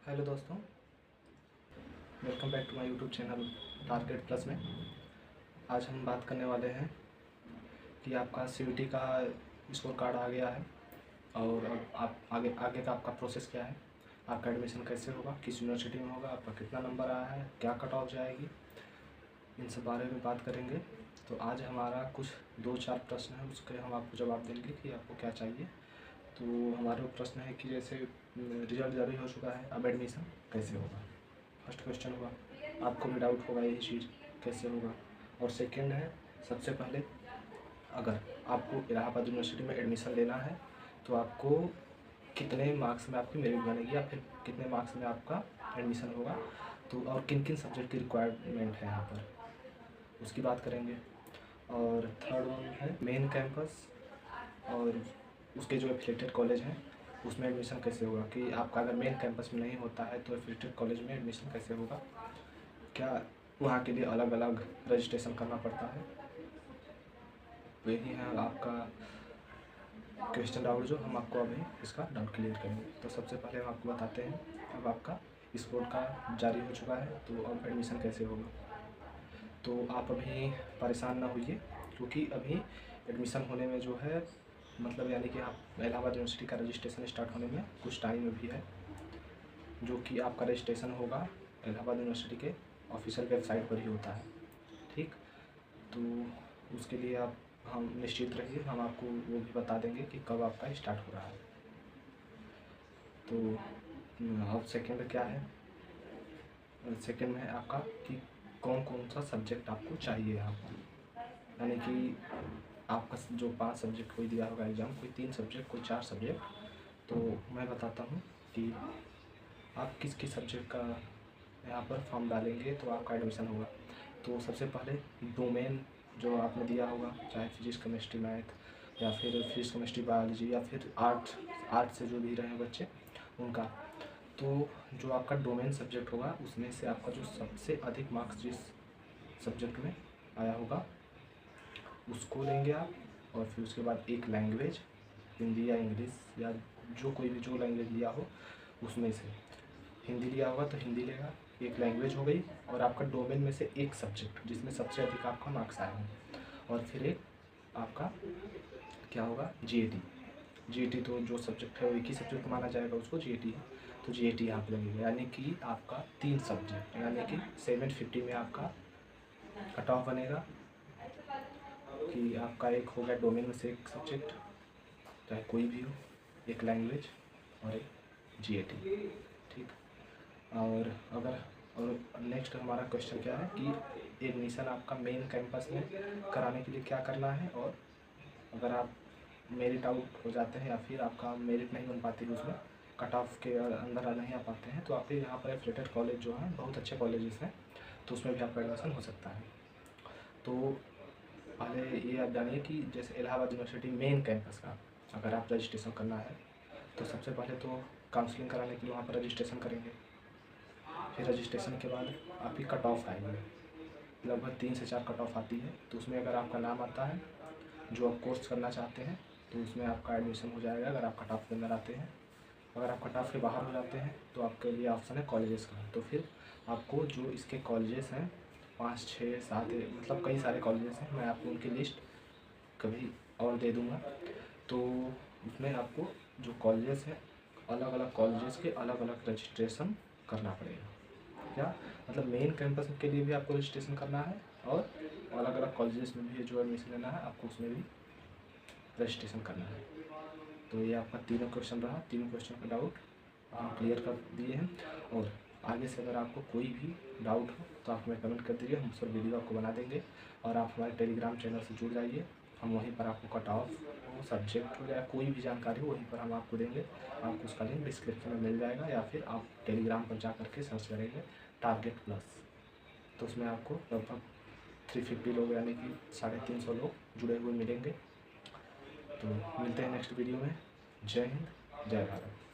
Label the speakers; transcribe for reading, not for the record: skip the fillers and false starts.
Speaker 1: Hello दोस्तों, welcome back to my YouTube channel target plus में। आज हम बात करने वाले हैं कि आपका सीयूईटी का स्कोर कार्ड आ गया है और अब आप आगे का आपका प्रोसेस क्या है, आपका एडमिशन कैसे होगा, किस यूनिवर्सिटी में होगा, आपका कितना नंबर आया है, क्या कट ऑफ जाएगी, इन सब बारे में बात करेंगे। तो आज हमारा कुछ 2-4 प्रश्न हैं, उसके हम आपको जवाब देंगे कि आपको क्या चाहिए। तो हमारे वो प्रश्न है कि जैसे रिजल्ट जारी हो चुका है, अब एडमिशन कैसे होगा। फर्स्ट क्वेश्चन हुआ, आपको भी डाउट होगा यही चीज़ कैसे होगा। और सेकंड है, सबसे पहले अगर आपको इलाहाबाद यूनिवर्सिटी में एडमिशन लेना है तो आपको कितने मार्क्स में आपकी मेरिट बनेगी या फिर कितने मार्क्स में आपका एडमिशन होगा, तो और किन किन सब्जेक्ट की रिक्वायरमेंट है यहाँ पर, उसकी बात करेंगे। और थर्ड वन है मेन कैंपस और उसके जो एफिलेटेड कॉलेज हैं उसमें एडमिशन कैसे होगा, कि आपका अगर मेन कैंपस में नहीं होता है तो एफिलेटेड कॉलेज में एडमिशन कैसे होगा, क्या वहाँ के लिए अलग अलग रजिस्ट्रेशन करना पड़ता है। वही है आपका क्वेश्चन डाउट जो हम आपको अभी इसका डाउट क्लियर करेंगे। तो सबसे पहले हम आपको बताते हैं, अब आपका स्कोर का जारी हो चुका है तो अब एडमिशन कैसे होगा। तो आप अभी परेशान ना होइए, क्योंकि अभी एडमिशन होने में जो है मतलब यानी कि आप इलाहाबाद यूनिवर्सिटी का रजिस्ट्रेशन स्टार्ट होने में कुछ टाइम अभी है, जो कि आपका रजिस्ट्रेशन होगा इलाहाबाद यूनिवर्सिटी के ऑफिशियल वेबसाइट पर ही होता है। ठीक, तो उसके लिए आप हम निश्चित रहिए, हम आपको वो भी बता देंगे कि कब आपका स्टार्ट हो रहा है। तो अब सेकंड क्या है, सेकंड में है आपका कि कौन कौन सा सब्जेक्ट आपको चाहिए यहाँ पर, यानी कि आपका जो 5 सब्जेक्ट कोई दिया होगा एग्ज़ाम, कोई 3 सब्जेक्ट, कोई 4 सब्जेक्ट, तो मैं बताता हूँ कि आप किस किस सब्जेक्ट का यहाँ पर फॉर्म डालेंगे तो आपका एडमिशन होगा। तो सबसे पहले डोमेन जो आपने दिया होगा, चाहे फिजिक्स केमिस्ट्री मैथ या फिर फिजिक्स केमिस्ट्री बायोलॉजी या फिर आर्ट से जो भी रहे हैं बच्चे उनका, तो जो आपका डोमेन सब्जेक्ट होगा उसमें से आपका जो सबसे अधिक मार्क्स जिस सब्जेक्ट में आया होगा उसको लेंगे आप। और फिर उसके बाद एक लैंग्वेज, हिंदी या इंग्लिश या जो कोई भी जो लैंग्वेज लिया हो उसमें से, हिंदी लिया होगा तो हिंदी लेगा, एक लैंग्वेज हो गई, और आपका डोमेन में से एक सब्जेक्ट जिसमें सबसे अधिक आपका मार्क्स आए हैं। और फिर एक आपका क्या होगा, जीएटी। जीएटी तो जो सब्जेक्ट है वो एक ही सब्जेक्ट माना जाएगा, उसको जीएटी है, तो जीएटी यहाँ पर लगेगा, यानी कि आपका 3 सब्जेक्ट, यानी कि 750 में आपका कट ऑफ बनेगा कि आपका एक हो गया डोमेन में से एक सब्जेक्ट चाहे कोई भी हो, एक लैंग्वेज और एक जीएटी। ठीक, और नेक्स्ट हमारा क्वेश्चन क्या है कि एडमिशन आपका मेन कैंपस में कराने के लिए क्या करना है, और अगर आप मेरिट आउट हो जाते हैं या फिर आपका मेरिट नहीं बन पाती है, उसमें कट ऑफ के अंदर नहीं आ पाते हैं, तो आपके यहाँ पर एफिलेटेड कॉलेज जो हैं बहुत अच्छे कॉलेजेस हैं, तो उसमें भी आपका एडमिशन हो सकता है। तो पहले ये आप जानिए कि जैसे इलाहाबाद यूनिवर्सिटी मेन कैंपस का अगर आप रजिस्ट्रेशन करना है तो सबसे पहले तो काउंसलिंग कराने के लिए वहाँ पर रजिस्ट्रेशन करेंगे। फिर रजिस्ट्रेशन के बाद आपकी कट ऑफ आएगी, लगभग 3 से 4 कट ऑफ आती है, तो उसमें अगर आपका नाम आता है जो आप कोर्स करना चाहते हैं तो उसमें आपका एडमिशन हो जाएगा, अगर आप कट ऑफ के अंदर आते हैं। अगर आप कट ऑफ के बाहर हो जाते हैं तो आपके लिए ऑप्शन है कॉलेजेस का, तो फिर आपको जो इसके कॉलेजेस हैं 5, 6, 7 मतलब कई सारे कॉलेजेस हैं, मैं आपको उनकी लिस्ट कभी और दे दूँगा। तो उसमें आपको जो कॉलेजेस हैं अलग अलग कॉलेजेस के अलग अलग रजिस्ट्रेशन करना पड़ेगा। क्या मतलब मेन कैंपस के लिए भी आपको रजिस्ट्रेशन करना है और अलग अलग कॉलेजेस में भी जो एडमिशन लेना है आपको उसमें भी रजिस्ट्रेशन करना है। तो ये आपका तीनों क्वेश्चन रहा, तीनों क्वेश्चन का डाउट हम क्लियर कर दिए हैं। और आगे से अगर आपको कोई भी डाउट हो तो आप हमें कमेंट कर दीजिए, हम उस पर वीडियो आपको बना देंगे। और आप हमारे टेलीग्राम चैनल से जुड़ जाइए, हम वहीं पर आपको कट ऑफ हो, सब्जेक्ट हो या कोई भी जानकारी हो वहीं पर हम आपको देंगे। आपको उसका लिंक डिस्क्रिप्शन में मिल जाएगा, या फिर आप टेलीग्राम पर जा करके सर्च करेंगे टारगेट प्लस, तो उसमें आपको लगभग 350 लोग यानी कि 350 लोग जुड़े हुए मिलेंगे। तो मिलते हैं नेक्स्ट वीडियो में। जय हिंद, जय भारत।